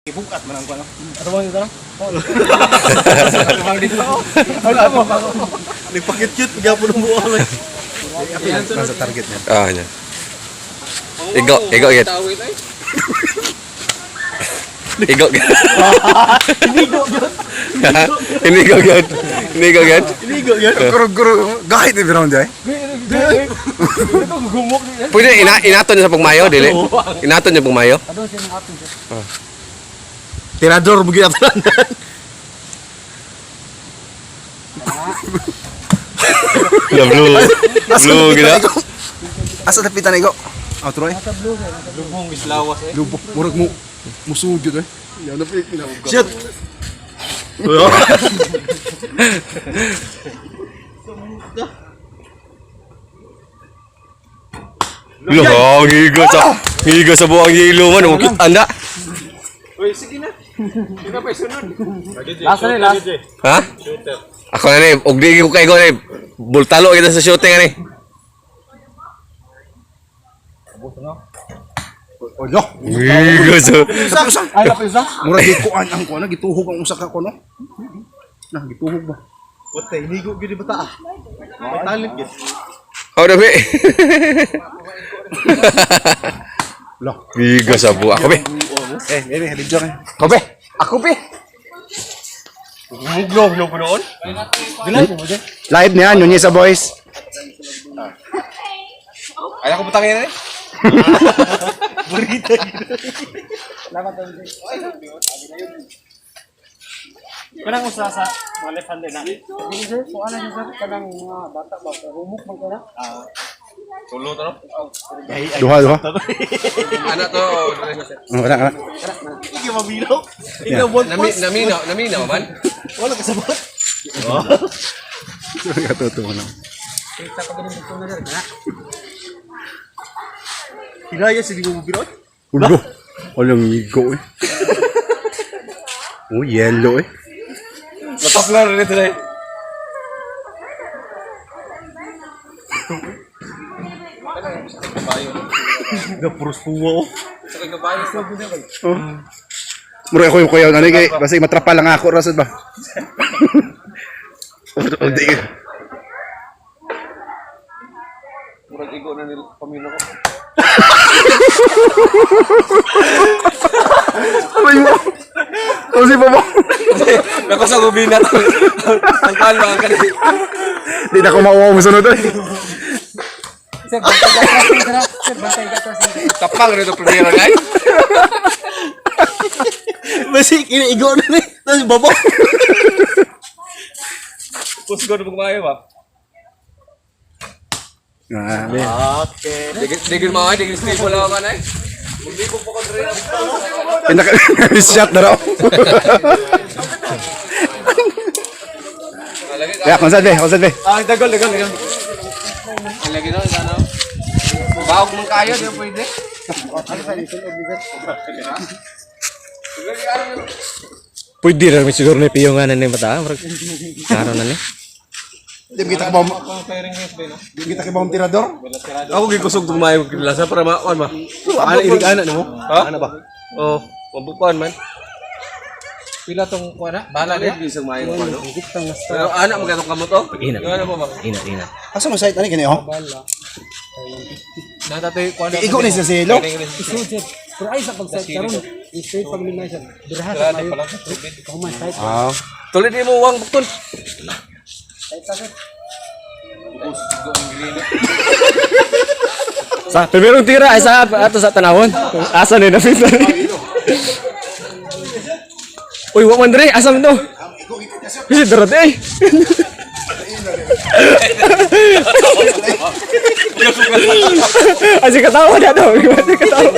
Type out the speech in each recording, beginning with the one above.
Ibukat man ang kuno. Ano bang ito? Bang dito. Wala mo. Nagpakit-cute gyapon mo ay. Nasa target niya. Ah, nya. Igo gid. Igo. Inigo gyud. Inigo gid. Inigo gid. Inigo gyud. Guru gahit ni Brown jay. Ito gumok ni. Pwede inaton niya sa pagmayo dili. Inaton niya pagmayo. Ano siya ng atin siya? Tirador bugi atan. Ya blue. Blue gila. Asa dapitan igo? Oh, Troy. Nasa blue siya. Nasa blue. Lubong islawas eh. Lubok murag mo musugid eh. Yan na fake na. Shit. Lo, ngigo sa buang yelo man, ukit anda. Oy, sige na. Kita pa sunod. Last na last. Ha? Ako na ni, og di ko kay go ni. Bultalo kita sa shooting ani. Oh, yo. Ngigo sa. Ay, lapis na. Murag gikuan ang kuno, gituhog ang usa ka kuno. Nah, gituhog ba? What inigo gyud bata ah. May talent gyud. How na be? Lo. Ngigo sa buang ako be. Bebe, video ka. Ako be. Ako be. Muglog no noon. Live niya, Nunez sa boys. Ay ako putangin ni. Burita. Salamat tayo. Kanang usa sa mga left handed na. Hindi sir, kung ano niya sir, kanang mga bata ba, humok man kana. Tulo to no? Duha. Ana to. Kana. Sige mabilo. Ikaw bon. Naminaw man. Wala ka sabot. Katuto mo na. Kita pa ganun dito na sir, kana. Hinaya si mo mabilo. Ulo. Walang migo eh. Oh, yellow eh. Mataplar nito dai. Gapros puwa. Mura ako yung kuyaw na kay basta matrapa lang ako rasad ba. Hindi ka. Murag igo na nila pamilya ko. Aray mo. Kasi pa mo. Nako sa gubina ang kalma ang kanil. Di na ko mauwaw mo sunod eh. Sir, bantay ka tracing sir. Sir, bantay ka tracing. Tapang nito primero guys. Basi kiniigo na ni. Tapos babok. Pusgo na pagmayo ba? Okay. Digil mo ay digil stable lang ka na eh. Hindi ko po kontra. Shot na raw. Ya, konsad be. Ah, dagol. Lagi no, ano? Baog man kayo, di pwede. Pwede rin siguro na piyongan na ni mata. Karo na ni. Di kita ka ba? Di kita ka ba ang tirador? Ako gikusog tumayo kilasa para makuan ba. Ano ilig ana nimo? Ha? Ano ba? Oh, mabukuan man. Pila tong kuana? Bala ni bisang mayo ko no. Pero anak mo katong kamot oh. Ina. Ano ba ba? Ina. Asa mo site ani kani oh? Natatoy kuan. Igo ni sa selo. Isud sir. Pero ay sa pag-set karon, i-straight pag minay siya. Birahas sa mayo. Kuman side. Ah. Tuloy di mo uwang bukton. Side ta sir. Sa primerong tira ay sa ato sa tanawon. Asa ni na fit. Uy, wa man dre, asa man to? Kasi darat eh. Asik ketawa dah tu. Asik ketawa.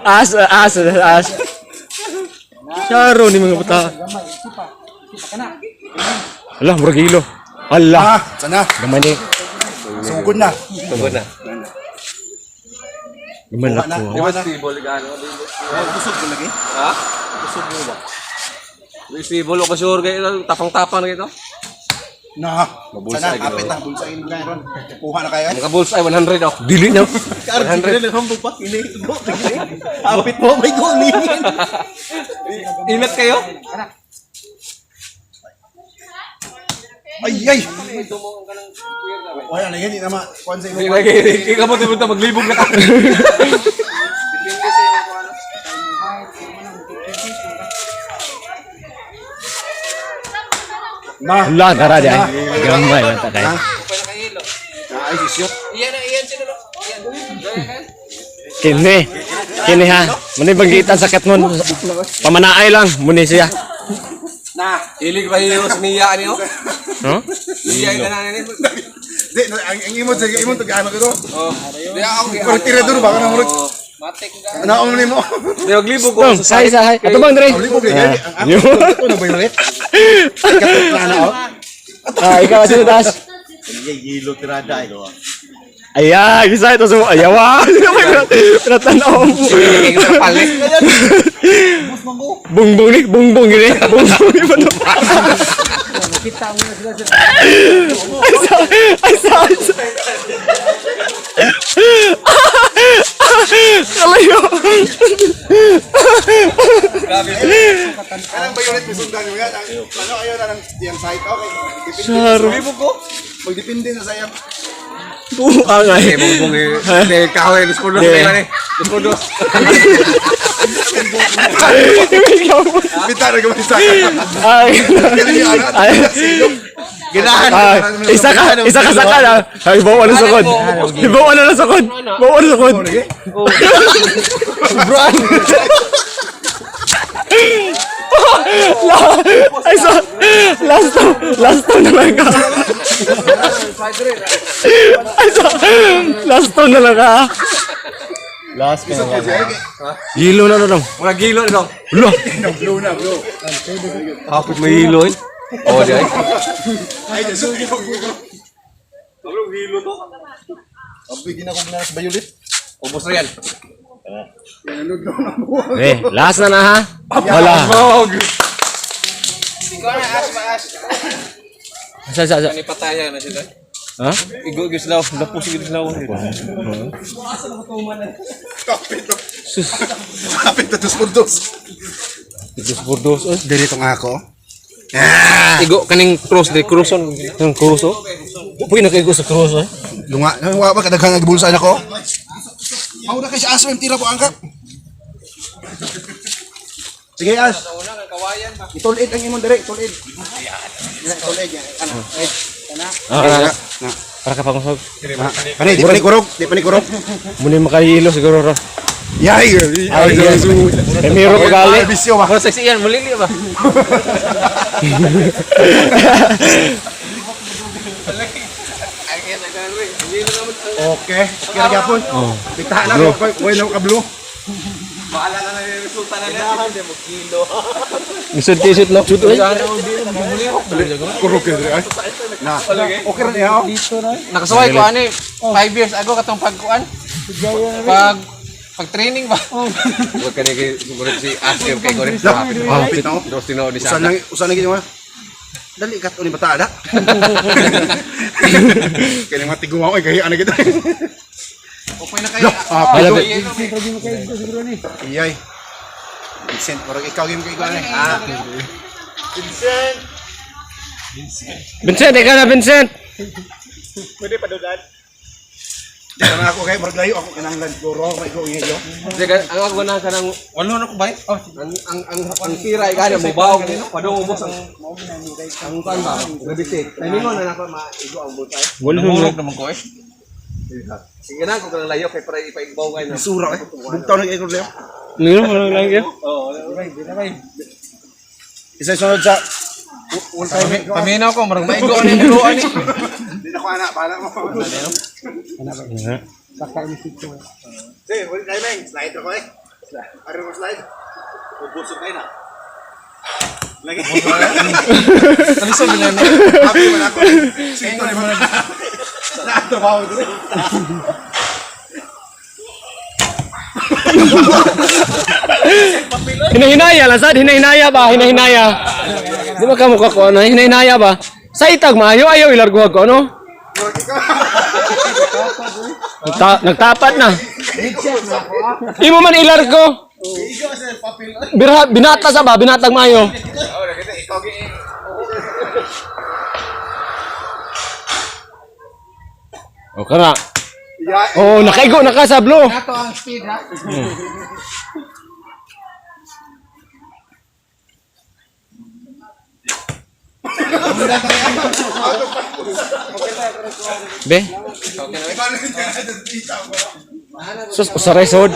As. Syaro ni mga bata. Alah, murag kilo. Allah. Sana. Gamay ni. Sugod na. Tugod na. Gamay na Di ko. ba stable gano? Kusog ko lagi. Ha? Kusog mo ba? Stable ko sure kay tapang-tapang na ito. Nah, Mabulsay, sana kapit ginawa. na bulsa ini na ron. Kuha na kayo. Mga bulls ay 100 oh. Dili na. Karang siguro lang hambog pa ini. Kapit mo may guni. Ingat kayo. Ay ay. Wala na yan, na ma. Kuan sa Hindi imo. lagi. Ikaw mo timunta maglibog na ka. Na. Wala, tara di ay. Gambay man ta kay. Ay sisyot. Iyan sino no? Kini. Kini ha. Muni banggitan sakit mo. Pamanaay lang muni siya. Na, ilig ba yung niya niyo? No? Niya ka na ni. Di, ang imo sa imo to gaano ko to. Oh. Di ako. Pero tirador ba kana mo? Matik ka. Ano mo nimo? Di maglibog Dong, ko say say. Ato bang Dre? Oli ko gay. Ang ako na ba yun ulit? Katot na na oh. Ah, ikaw sino das? Ay gilo tirada ito. Ayan, isa ito sa ayawa. Pinatanaw mo. Sige, palit. Bungbong ni, bungbong gini. Bungbong ni ba ito? Ay sa. Kalayo. Anong ba yun ulit bisundan mo yan? Ano ayo na ng yang site okay. Saro. Libog ko. Magdepende na sa iyo. Buang ay. Bongbong eh. Kahoy, los podos Di. na Los podos. Bitara ko sa. Ay. Ay. Ginahan. Isa ka saka na. Ay, bawa na sakod. Bawa na sakod. Bawa na sakod. Bran. Ay, so, last time na lang ka. Ay, so, last time na lang ka. Last ka na lang. Hilo na dong. Mga gilo ito. Ulo. Blue na, blue. Kapit may hilo eh. Oh, di ay. Ay, sugi ko. Ang hilo to. Abi ginako na sa bayulit. Ubos na yan. Eh, last na ha. Wala. Ikaw na, as. Sa. Ano patayan na sila? Ha? Igo gis daw, lapos gis daw. Kapit na tus puntos. Itus burdos. Diri tong ako. Igo kaning cross di crosson. Ang kuso. Puy na kaigo sa kuso. Lunga, wa ba kadaghan nga bulsa nako? Mao na kay sa aso yung tira po angkat. Sige as. Itulid ang imong diri, tulid. Tulid yan. Ano? Ah, para ka pangusog. Pani, di pa ni kurog, di pa ni kurog. Muni makahilo siguro ro. Yay! Ay, Emiro ko gali. Bisyo ba? Ano seksi yan, mulili ba? Okay, kaya gyapon. Bitahan na ko, bueno ka blue. Bahala na yung resulta na nila. Isod tisod no. Chut oy. Kurog ka diri ay. Na. Okay ra niya. Nakasaway ko ani 5 years ago katong pagkuan. Pag training ba? Wag kani kay siguro si Asim kay Gore. Kapit na. Dos tinaw ni sa. Usan lagi mo. Dali kat uni bata ada. Kani mati gumaw ay kaya ana kita. Okay na kayo. Wala ba? Iyay. Vincent, parang ikaw game kay iguan eh. Vincent, ikaw na Vincent. Diyan na ako kay maraglayo ako kinahanglan guro may go ngayo. Ang ako na kanang walo na ko ba? Oh, ang tira igana mo baog padong ubos ang kan ba? Rebite. Timingon na nako maigo ang butay. Wala Naman ko eh. Sige na ko kanang layo kay para ipaigbaw kay na. Sura eh. Bugtaw na kay ko lew. Ngiro mo lang yan. Oo, di na bay. Isa sunod sa Paminaw ko marang maigo ani biruan ni. Di na ko ana para mo. Sige, wala kay meng slide ako eh. Ari mo slide. Ubusog kay na. Lagi. Ano sa binan? Happy man ako. Sige ko ni mo. Nato ba ako dito? Hinahinaya lang sad, hinahinaya ba? Hinahinaya. Di ba ka mukha ko ano? Hinahinaya ba? Sa itag maayo ayaw ilarguhag ko ano? Nagtapat na. Imo man ilargo. Binata sa ba? Binatag maayo. O kana. Oh, nakaigo na ka sa blue. Ito ang speed ha. Be. Sus, usaray sod.